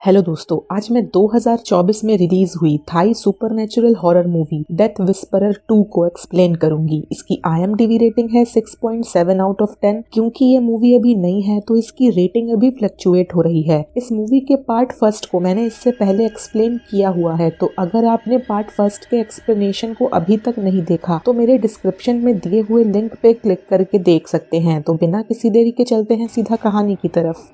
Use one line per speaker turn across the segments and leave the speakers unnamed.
Hello दोस्तों, आज मैं 2024 में रिलीज हुई Thai supernatural horror movie Death Whisperer 2 को एक्सप्लेन करूंगी। इसकी IMDb रेटिंग है 6.7 आउट ऑफ 10। क्योंकि ये मूवी अभी नई है तो इसकी रेटिंग अभी फ्लक्चुएट हो रही है। इस मूवी के पार्ट फर्स्ट को मैंने इससे पहले एक्सप्लेन किया हुआ है, तो अगर आपने पार्ट फर्स्ट के एक्सप्लेनेशन को अभी तक नहीं देखा तो मेरे डिस्क्रिप्शन में दिए हुए लिंक पे क्लिक करके देख सकते हैं। तो बिना किसी देरी के चलते हैं सीधा कहानी की तरफ।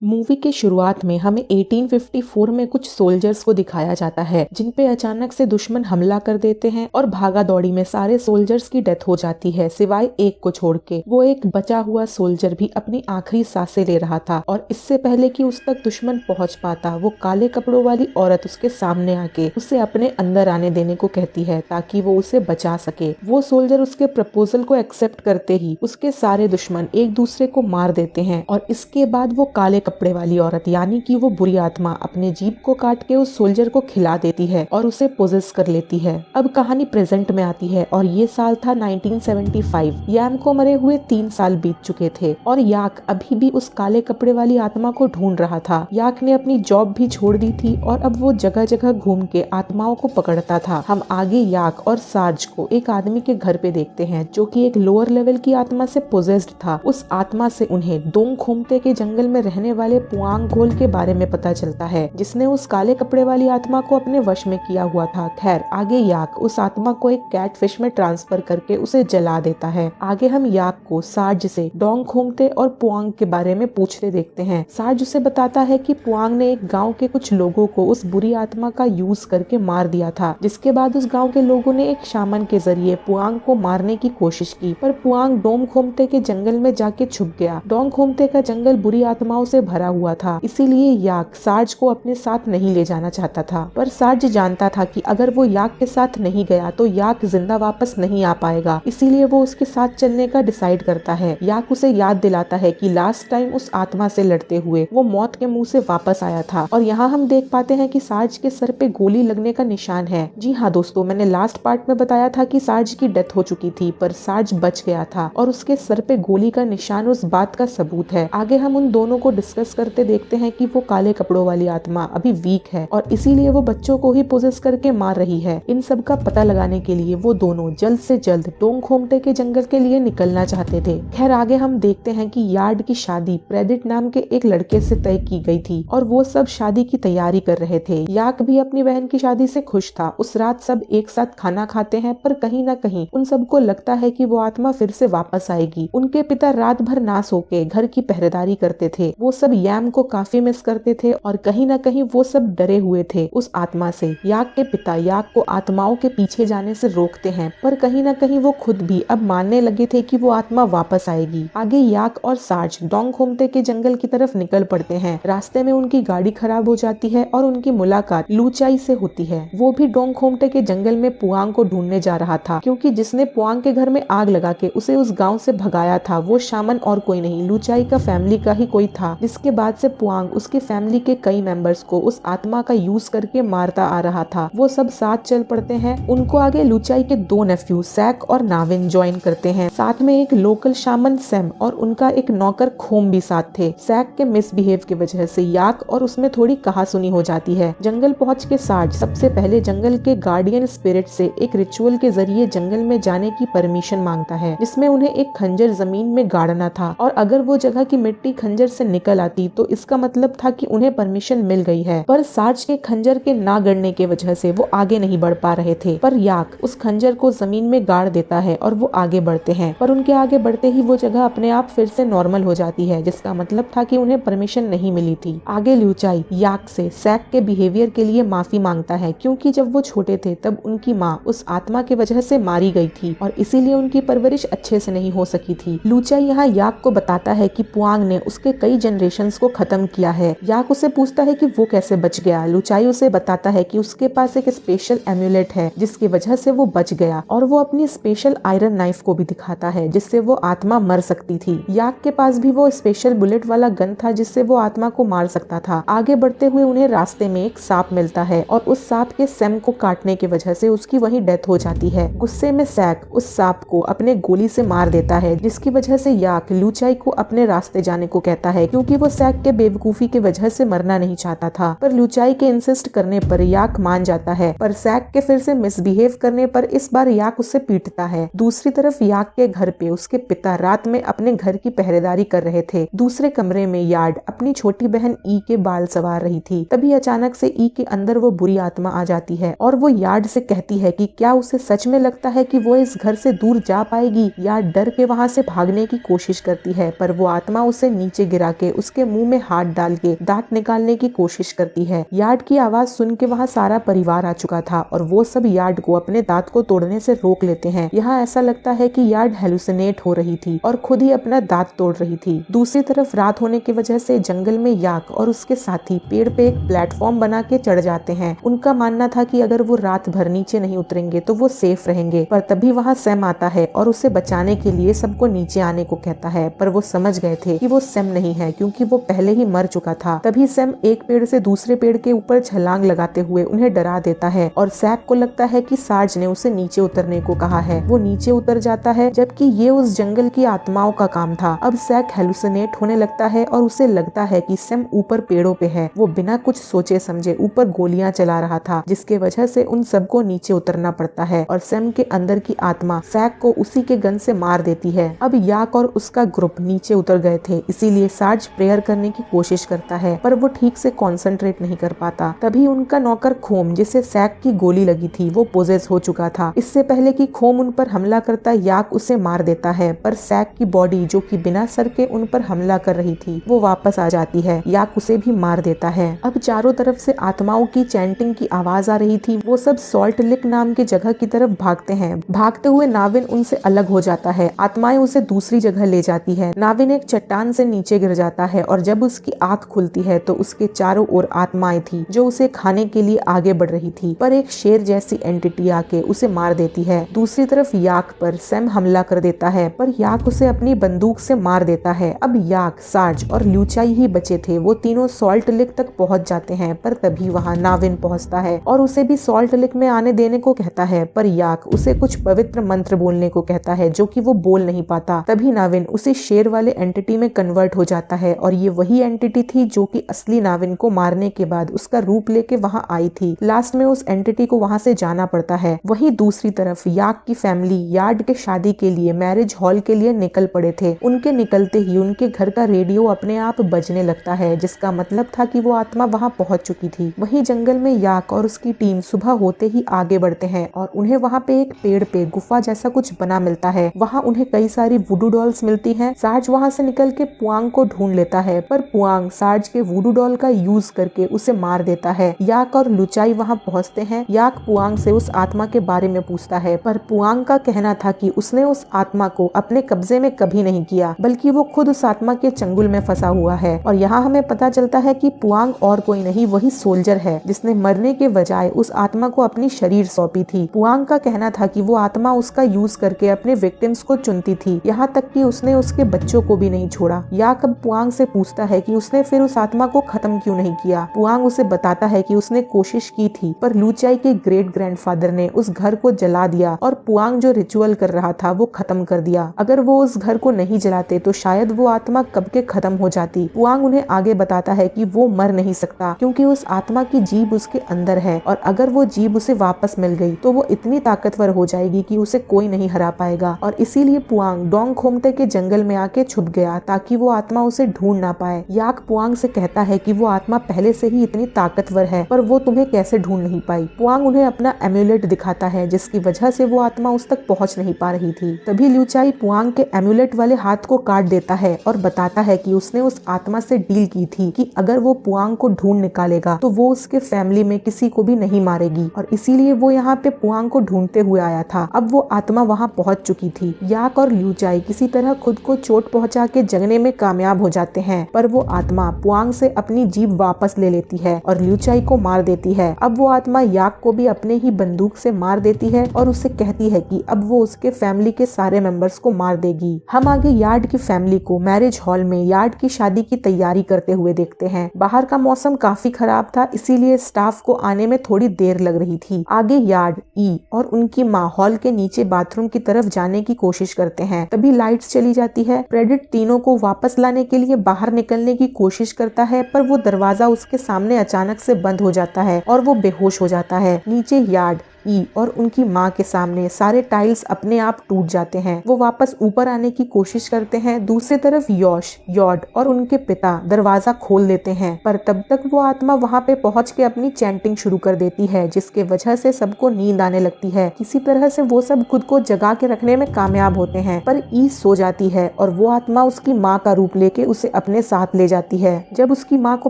मूवी के शुरुआत में हमें 1854 में कुछ सोल्जर्स को दिखाया जाता है जिन पे अचानक से दुश्मन हमला कर देते हैं और भागा दौड़ी में सारे सोल्जर्स की डेथ हो जाती है सिवाय एक को छोड़ के। वो एक बचा हुआ सोल्जर भी अपनी आखिरी सांसें ले रहा था और इससे पहले कि उस तक दुश्मन पहुंच पाता वो काले कपड़ों वाली औरत उसके सामने आके उसे अपने अंदर आने देने को कहती है ताकि वो उसे बचा सके। वो सोल्जर उसके प्रपोजल को एक्सेप्ट करते ही उसके सारे दुश्मन एक दूसरे को मार देते हैं और इसके बाद वो काले कपड़े वाली औरत यानी कि वो बुरी आत्मा अपने जीभ को काट के उस सोल्जर को खिला देती है और उसे पोजेस कर लेती है। अब कहानी प्रेजेंट में आती है और ये साल था 1975। याम को मरे हुए 3 साल बीत चुके थे और याक अभी भी उस काले कपड़े वाली आत्मा को ढूंढ रहा था। याक ने अपनी जॉब भी छोड़ दी थी और अब वो जगह जगह घूम के आत्माओं को पकड़ता था। हम आगे याक और सार्ज को एक आदमी के घर पे देखते हैं जो कि एक लोअर लेवल की आत्मा से पोजेस्ड था। उस आत्मा से उन्हें डोंग खोमते के जंगल में रहने वाले पुआंग घोल के बारे में पता चलता है जिसने उस काले कपड़े वाली आत्मा को अपने वश में किया हुआ था। खैर आगे याक उस आत्मा को एक कैट फिश में ट्रांसफर करके उसे जला देता है। आगे हम याक को सार्ज से डोंग खोमते और पुआंग के बारे में पूछते देखते हैं। सार्ज उसे बताता है कि पुआंग ने एक गाँव के कुछ लोगों को उस बुरी आत्मा का यूज करके मार दिया था, जिसके बाद उस गाँव के लोगों ने एक शामन के जरिए पुआंग को मारने की कोशिश की, पर पुआंग डोंग खोमते के जंगल में जाके छुप गया। डोंग खोमते का जंगल बुरी आत्माओं से भरा हुआ था, इसीलिए याक सार्ज को अपने साथ नहीं ले जाना चाहता था। पर सार्ज जानता था कि अगर वो याक के साथ नहीं गया तो याक जिंदा वापस नहीं आ पाएगा, इसीलिए वो उसके साथ चलने का डिसाइड करता है। याक उसे याद दिलाता है कि लास्ट टाइम उस आत्मा से लड़ते हुए वो मौत के मुंह से वापस आया था और यहाँ हम देख पाते हैं कि सार्ज के सर पे गोली लगने का निशान है। जी हाँ दोस्तों, मैंने लास्ट पार्ट में बताया था कि सार्ज की डेथ हो चुकी थी पर सार्ज बच गया था और उसके सर पे गोली का निशान उस बात का सबूत है। आगे हम उन दोनों को डिस्कस करते देखते हैं कि वो काले कपड़ों वाली आत्मा अभी वीक है और इसीलिए वो बच्चों को ही पोजेस करके मार रही है। इन सब का पता लगाने के लिए वो दोनों जल्द से जल्द डोंग खोमटे के जंगल के लिए निकलना चाहते थे। खैर आगे हम देखते हैं कि यार्ड की शादी प्रेडिट नाम के एक लड़के से तय की गई थी और वो सब शादी की तैयारी कर रहे थे। याक भी अपनी बहन की शादी से खुश था। उस रात सब एक साथ खाना खाते हैं पर कहीं ना कहीं उन सबको लगता है कि वो आत्मा फिर से वापस आएगी। उनके पिता रात भर ना सो के घर की पहरेदारी करते थे। वो सब याम को काफी मिस करते थे और कहीं ना कहीं वो सब डरे हुए थे उस आत्मा से। याक के पिता याक को आत्माओं के पीछे जाने से रोकते हैं पर कहीं ना कहीं वो खुद भी अब मानने लगे थे कि वो आत्मा वापस आएगी। आगे याक और सार्ज डोंग खोमते के जंगल की तरफ निकल पड़ते हैं। रास्ते में उनकी गाड़ी खराब हो जाती है और उनकी मुलाकात लूचाई से होती है। वो भी डोंग खोमते के जंगल में पुआंग को ढूंढने जा रहा था क्योंकि जिसने पुआंग के घर में आग लगा के उसे उस गाँव से भगाया था वो शामन और कोई नहीं, लूचाई का फैमिली का ही कोई था। जिसके बाद से पुआंग उसके फैमिली के कई मेंबर्स को उस आत्मा का यूज करके मारता आ रहा था। वो सब साथ चल पड़ते हैं। उनको आगे लुचाई के 2 नेफ्यू सैक और नाविन ज्वाइन करते हैं। साथ में एक लोकल शामन सैम और उनका एक नौकर खोम भी साथ थे। सैक के मिसबिहेव की वजह से याक और उसमें थोड़ी कहासुनी हो जाती है। जंगल पहुंच के सार्ज सबसे पहले जंगल के गार्डियन स्पिरिट से एक रिचुअल के जरिए जंगल में जाने की परमिशन मांगता है, जिसमें उन्हें एक खंजर जमीन में गाड़ना था और अगर वो जगह की मिट्टी खंजर से निकल आती तो इसका मतलब था कि उन्हें परमिशन मिल गई है। पर सार्ज के खंजर के ना गड़ने की वजह से वो आगे नहीं बढ़ पा रहे थे। पर याक उस खंजर को जमीन में गाड़ देता है और वो आगे बढ़ते हैं। पर उनके आगे बढ़ते ही वो जगह अपने आप फिर से नॉर्मल हो जाती है, जिसका मतलब था कि उन्हें परमिशन नहीं मिली थी। आगे लुचाई याक से सैक के बिहेवियर के लिए माफी मांगता है क्योंकि जब वो छोटे थे तब उनकी माँ उस आत्मा की वजह से मारी गई थी और इसीलिए उनकी परवरिश अच्छे से नहीं हो सकी थी। लुचाई यहाँ याक को बताता है कि पुआंग ने उसके कई जनरेशन इंफेक्शंस को खत्म किया है। याक उसे पूछता है कि वो कैसे बच गया। लुचाई उसे बताता है कि उसके पास एक स्पेशल एम्यूलेट है जिसकी वजह से वो बच गया, और वो अपनी स्पेशल आयरन नाइफ को भी दिखाता है जिससे वो आत्मा मर सकती थी। याक के पास भी वो स्पेशल बुलेट वाला गन था जिससे वो आत्मा को मार सकता था। आगे बढ़ते हुए उन्हें रास्ते में एक सांप मिलता है और उस सांप के सैम को काटने की वजह से उसकी वहीं डेथ हो जाती है। गुस्से में सैक उस सांप को अपने गोली से मार देता है जिसकी वजह से याक लुचाई को अपने रास्ते जाने को कहता है क्योंकि वो सैक के बेवकूफी की वजह से मरना नहीं चाहता था। पर लुचाई के इंसिस्ट करने पर याक मान जाता है, पर सैक के फिर से मिसबिहेव करने पर इस बार याक उससे पीटता है। दूसरी तरफ याक के घर पे उसके पिता रात में अपने घर की पहरेदारी कर रहे थे। दूसरे कमरे में यार्ड अपनी छोटी बहन ई के बाल संवार रही थी। तभी अचानक से ई के अंदर वो बुरी आत्मा आ जाती है और वो यार्ड से कहती है कि क्या उसे सच में लगता है कि वो इस घर से दूर जा पाएगी। यार्ड डर के वहाँ से भागने की कोशिश करती है, पर वो आत्मा उसे नीचे गिरा के उसके मुंह में हाथ डाल के दांत निकालने की कोशिश करती है। यार्ड की आवाज सुन के वहाँ सारा परिवार आ चुका था और वो सब यार्ड को अपने दांत को तोड़ने से रोक लेते हैं। यहाँ ऐसा लगता है कि यार्ड हेलुसिनेट हो रही थी और खुद ही अपना दांत तोड़ रही थी। दूसरी तरफ रात होने की वजह से जंगल में याक और उसके साथी पेड़ पे एक प्लेटफॉर्म बना के चढ़ जाते हैं। उनका मानना था कि अगर वो रात भर नीचे नहीं उतरेंगे तो वो सेफ रहेंगे, पर तभी वहाँ सैम आता है और उसे बचाने के लिए सबको नीचे आने को कहता है। पर वो समझ गए थे कि वो सैम नहीं है क्योंकि वो पहले ही मर चुका था। तभी सैम एक पेड़ से दूसरे पेड़ के ऊपर छलांग लगाते हुए उन्हें डरा देता है और सैक को लगता है कि सार्ज ने उसे नीचे उतरने को कहा है। वो नीचे उतर जाता है जबकि ये उस जंगल की आत्माओं का काम था। अब सैक हेलुसिनेट होने लगता है और उसे लगता है कि सैम ऊपर पेड़ों पे है। वो बिना कुछ सोचे समझे ऊपर गोलियां चला रहा था जिसके वजह से उन सबको नीचे उतरना पड़ता है और सैम के अंदर की आत्मा सैक को उसी के गन से मार देती है। अब याक और उसका ग्रुप नीचे उतर गए थे, इसीलिए सार्ज प्रेयर करने की कोशिश करता है पर वो ठीक से कंसंट्रेट नहीं कर पाता। तभी उनका नौकर खोम, जिसे सैक की गोली लगी थी, वो पोजेस हो चुका था। इससे पहले कि खोम उन पर हमला करता याक उसे मार देता है, पर सैक की बॉडी जो कि बिना सर के उन पर हमला कर रही थी वो वापस आ जाती है। याक उसे भी मार देता है। अब चारों तरफ से आत्माओं की चैंटिंग की आवाज आ रही थी। वो सब सॉल्ट लिक नाम की जगह की तरफ भागते हैं। भागते हुए नाविन उनसे अलग हो जाता है। आत्माएं उसे दूसरी जगह ले जाती है। नाविन एक चट्टान से नीचे गिर जाता है और जब उसकी आंख खुलती है तो उसके चारों ओर आत्माएं थी जो उसे खाने के लिए आगे बढ़ रही थी, पर एक शेर जैसी एंटिटी आके उसे मार देती है। दूसरी तरफ याक पर सैम हमला कर देता है, पर याक उसे अपनी बंदूक से मार देता है। अब याक, सार्ज और ल्यूचाई ही बचे थे। वो तीनों सॉल्ट लिक तक पहुंच जाते हैं, पर तभी वहां नाविन पहुंचता है और उसे भी सॉल्ट लिक में आने देने को कहता है, पर याक उसे कुछ पवित्र मंत्र बोलने को कहता है जो कि वो बोल नहीं पाता। तभी नाविन उसे शेर वाले एंटिटी में कन्वर्ट हो जाता है और ये वही एंटिटी थी जो कि असली नाविन को मारने के बाद उसका रूप लेके वहां आई थी। लास्ट में उस एंटिटी को वहां से जाना पड़ता है। वहीं दूसरी तरफ याक की फैमिली यार्ड के शादी के लिए मैरिज हॉल के लिए निकल पड़े थे। उनके निकलते ही उनके घर का रेडियो अपने आप बजने लगता है, जिसका मतलब था कि वो आत्मा वहां पहुंच चुकी थी। वहीं जंगल में याक और उसकी टीम सुबह होते ही आगे बढ़ते हैं और उन्हें वहां पे एक पेड़ पे गुफा जैसा कुछ बना मिलता है। वहां उन्हें कई सारी वुडू डॉल्स मिलती हैं। सार्ज वहां से निकल के पुआंग को ढूंढ लेता है, पर पुआंग सार्ज के वुडू डॉल का यूज करके उसे मार देता है। याक और लुचाई वहां पहुंचते हैं। याक पुआंग से उस आत्मा के बारे में पूछता है, पर पुआंग का कहना था कि उसने उस आत्मा को अपने कब्जे में कभी नहीं किया, बल्कि वो खुद उस आत्मा के चंगुल में फंसा हुआ है। और यहाँ हमें पता चलता है कि पुआंग और कोई नहीं, वही सोल्जर है जिसने मरने के बजाय उस आत्मा को अपनी शरीर सौंपी थी। पुआंग का कहना था कि वो आत्मा उसका यूज करके अपने विक्टिम्स को चुनती थी, यहाँ तक कि उसने उसके बच्चों को भी नहीं छोड़ा। याक अब पुआंग से पूछता है कि उसने फिर उस आत्मा को खत्म क्यों नहीं किया। पुआंग उसे बताता है कि उसने कोशिश की थी, पर लुचाई के ग्रेट ग्रैंडफादर ने उस घर को जला दिया और पुआंग जो रिचुअल कर रहा था वो खत्म कर दिया। अगर वो उस घर को नहीं जलाते तो शायद वो आत्मा कब के खत्म हो जाती। पुआंग उन्हें आगे बताता है कि वो मर नहीं सकता क्योंकि उस आत्मा की जीभ उसके अंदर है और अगर वो जीभ उसे वापस मिल गई तो वो इतनी ताकतवर हो जाएगी कि उसे कोई नहीं हरा पाएगा। और इसीलिए पुआंग डोंग खोमते के जंगल में आके छुप गया ताकि वो आत्मा उसे ढूंढ ना पाए। याक पुआंग से कहता है कि वो आत्मा पहले से ही इतनी ताकतवर है, पर वो तुम्हें कैसे ढूंढ नहीं पाई। पुआंग उन्हें अपना एम्यूलेट दिखाता है जिसकी वजह से वो आत्मा उस तक पहुंच नहीं पा रही थी। तभी ल्यूचाई पुआंग के एम्यूलेट वाले हाथ को काट देता है और बताता है कि उसने उस आत्मा से डील की थी कि अगर वो पुआंग को ढूंढ निकालेगा तो वो उसके फैमिली में किसी को भी नहीं मारेगी, और इसीलिए वो यहाँ पे पुआंग को ढूंढते हुए आया था। अब वो आत्मा वहाँ पहुँच चुकी थी। याक और ल्यूचाई किसी तरह खुद को चोट पहुँचा के जगने में कामयाब हो जाते हैं हैं, पर वो आत्मा पुआंग से अपनी जीभ वापस ले लेती है और ल्यूचाई को मार देती है। अब वो आत्मा याक को भी अपने ही बंदूक से मार देती है और उसे कहती है कि अब वो उसके फैमिली के सारे मेंबर्स को मार देगी। हम आगे यार्ड की फैमिली को मैरिज हॉल में यार्ड की शादी की तैयारी करते हुए देखते हैं। बाहर का मौसम काफी खराब था, इसीलिए स्टाफ को आने में थोड़ी देर लग रही थी। आगे यार्ड, ई और उनकी माँ हॉल के नीचे बाथरूम की तरफ जाने की कोशिश करते हैं। तभी लाइट्स चली जाती है। प्रेडिट तीनों को वापस लाने के लिए बाहर निकलने की कोशिश करता है, पर वो दरवाजा उसके सामने अचानक से बंद हो जाता है और वो बेहोश हो जाता है। नीचे यार्ड, ई और उनकी माँ के सामने सारे टाइल्स अपने आप टूट जाते हैं। वो वापस ऊपर आने की कोशिश करते हैं। दूसरी तरफ योश, यॉड और उनके पिता दरवाजा खोल देते हैं, पर तब तक वो आत्मा वहाँ पे पहुँच के अपनी चैंटिंग शुरू कर देती है, जिसके वजह से सबको नींद आने लगती है। किसी तरह से वो सब खुद को जगा के रखने में कामयाब होते हैं, पर ई सो जाती है और वो आत्मा उसकी माँ का रूप लेके उसे अपने साथ ले जाती है। जब उसकी माँ को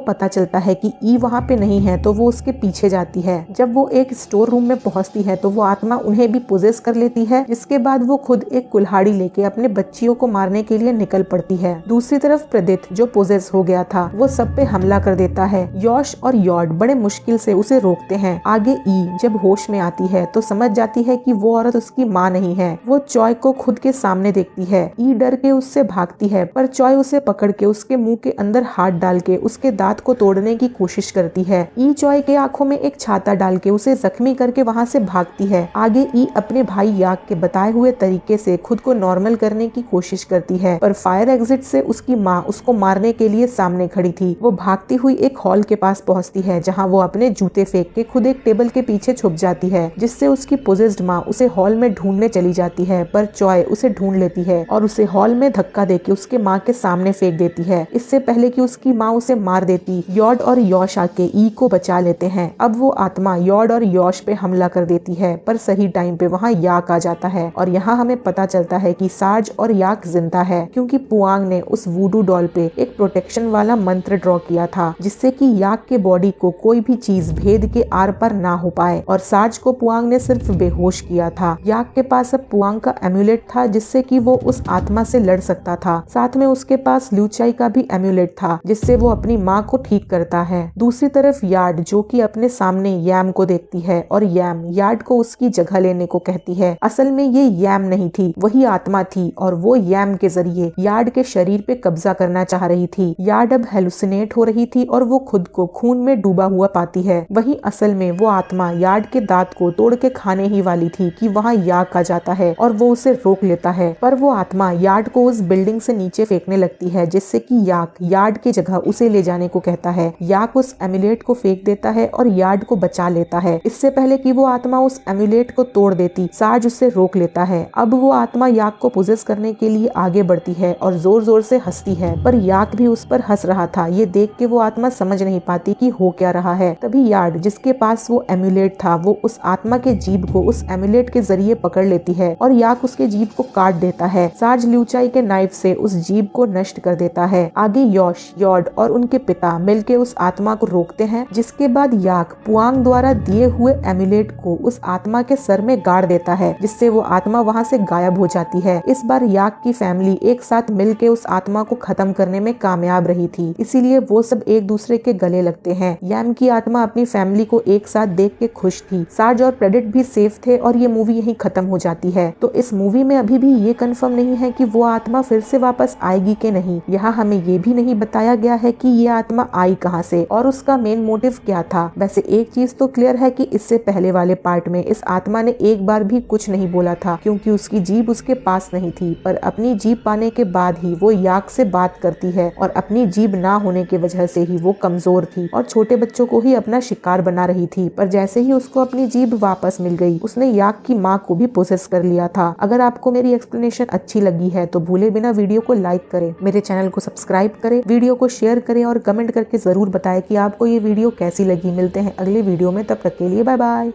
पता चलता है कि ई वहाँ पे नहीं है तो वो उसके पीछे जाती है। जब वो एक स्टोर रूम में पहुंचती है तो वो आत्मा उन्हें भी पोजेस कर लेती है, जिसके बाद वो खुद एक कुल्हाड़ी लेके अपने बच्चियों को मारने के लिए निकल पड़ती है। दूसरी तरफ प्रदित जो पोजेस हो गया था वो सब पे हमला कर देता है। योश और यॉड बड़े मुश्किल से उसे रोकते हैं। आगे ई जब होश में आती है तो समझ जाती है कि वो औरत उसकी माँ नहीं है। वो चॉय को खुद के सामने देखती है। ई डर के उससे भागती है, पर चॉय उसे पकड़ के उसके मुंह के अंदर हाथ डाल के उसके दांत को तोड़ने की कोशिश करती है। ई चॉय के आंखों में एक छाता डाल के उसे जख्मी करके वहाँ से भागती है। आगे ई अपने भाई याक के बताए हुए तरीके से खुद को नॉर्मल करने की कोशिश करती है, पर फायर एग्जिट से उसकी माँ उसको मारने के लिए सामने खड़ी थी। वो भागती हुई एक हॉल के पास पहुँचती है, जहाँ वो अपने जूते फेंक के खुद एक टेबल के पीछे छुप जाती है, जिससे उसकी पोजेस्ड माँ उसे हॉल में ढूंढने चली जाती है, पर चॉय उसे ढूंढ लेती है और उसे हॉल में धक्का देके उसके माँ के सामने फेंक देती है। इससे पहले कि उसकी माँ उसे मार देती, यॉड और यॉश आके ई को बचा लेते हैं। अब वो आत्मा यॉड और यॉश पे हमला कर देती है, पर सही टाइम पे वहाँ याक आ जाता है और यहाँ हमें पता चलता है कि सार्ज और याक जिंदा है, क्योंकि पुआंग ने उस वूडू डॉल पे एक प्रोटेक्शन वाला मंत्र ड्रॉ किया था, जिससे कि याक के बॉडी को कोई भी चीज भेद के आर पार ना हो पाए, और सार्ज को पुआंग ने सिर्फ बेहोश किया था। याक के पास अब पुआंग का एम्यूलेट था, जिससे कि वो उस आत्मा से लड़ सकता था। साथ में उसके पास ल्यूचाई का भी एम्यूलेट था, जिससे वो अपनी माँ को ठीक करता है। दूसरी तरफ यार्ड जो कि अपने सामने यैम को देखती है और यैम यार्ड को उसकी जगह लेने को कहती है। असल में ये यैम नहीं थी, वही आत्मा थी, और वो यैम के जरिए यार्ड के शरीर पे कब्जा करना चाह रही थी। यार्ड अब हेलुसिनेट हो रही थी और वो खुद को खून में डूबा हुआ पाती है। वही असल में वो आत्मा यार्ड के दांत को तोड़ के खाने ही वाली थी कि वहाँ याक आ जाता है और वो उसे रोक लेता है, पर वो आत्मा यार्ड को उस बिल्डिंग से नीचे फेंकने लगती है, जिससे कि याक यार्ड की जगह उसे ले जाने को कहता है। याक उस एम्यूलेट को फेंक देता है और यार्ड को बचा लेता है। इससे पहले कि वो आत्मा उस एम्यूलेट को तोड़ देती, सार्ज उसे रोक लेता है। अब वो आत्मा याक को पोजेस करने के लिए आगे बढ़ती है और जोर जोर से हंसती है, पर याक भी उस पर हंस रहा था। ये देख के वो आत्मा समझ नहीं पाती कि हो क्या रहा है। तभी यार्ड जिसके पास वो एम्यूलेट था, वो उस आत्मा के जीभ को उस एम्यूलेट के जरिए पकड़ लेती है और याक उसके जीभ को काट देता है। सार्ज ल्यूचाई के नाइफ से उस जीभ को नष्ट कर देता है। आगे योश, यॉड और उनके पिता मिलके उस आत्मा को रोकते हैं, जिसके बाद याक पुआंग द्वारा दिए हुए एम्यूलेट को उस आत्मा के सर में गाड़ देता है, जिससे वो आत्मा वहाँ से गायब हो जाती है। इस बार याक की फैमिली एक साथ मिलके उस आत्मा को खत्म करने में कामयाब रही थी, इसीलिए वो सब एक दूसरे के गले लगते हैं। यैम की आत्मा अपनी फैमिली को एक साथ देख के खुश थी। सार्ज और प्रेडिट भी सेफ थे और ये मूवी यहीं खत्म हो जाती है। तो इस मूवी में अभी भी ये कंफर्म नहीं है कि वो आत्मा फिर से वापस आएगी कि नहीं। यहाँ हमें ये भी नहीं बताया गया है कि ये आत्मा आई कहाँ से और उसका मेन मोटिव क्या था। वैसे एक चीज तो क्लियर है कि इससे पहले वाले पार्ट में इस आत्मा ने एक बार भी कुछ नहीं बोला था, क्योंकि उसकी जीभ उसके पास नहीं थी, पर अपनी जीभ पाने के बाद ही वो याक से बात करती है और अपनी जीभ ना होने की वजह से ही वो कमजोर थी और छोटे बच्चों को ही अपना शिकार बना रही थी। पर जैसे ही उसको अपनी जीभ वापस मिल गई, उसने याक की माँ को भी पोसेस कर लिया था। अगर आपको मेरी एक्सप्लेनेशन अच्छी लगी है तो भूले बिना वीडियो को लाइक करें, मेरे चैनल को सब्सक्राइब करें, वीडियो को शेयर करें और कमेंट करके जरूर बताएं कि आपको ये वीडियो कैसी लगी। मिलते हैं अगले वीडियो में, तब तक के लिए बाय बाय।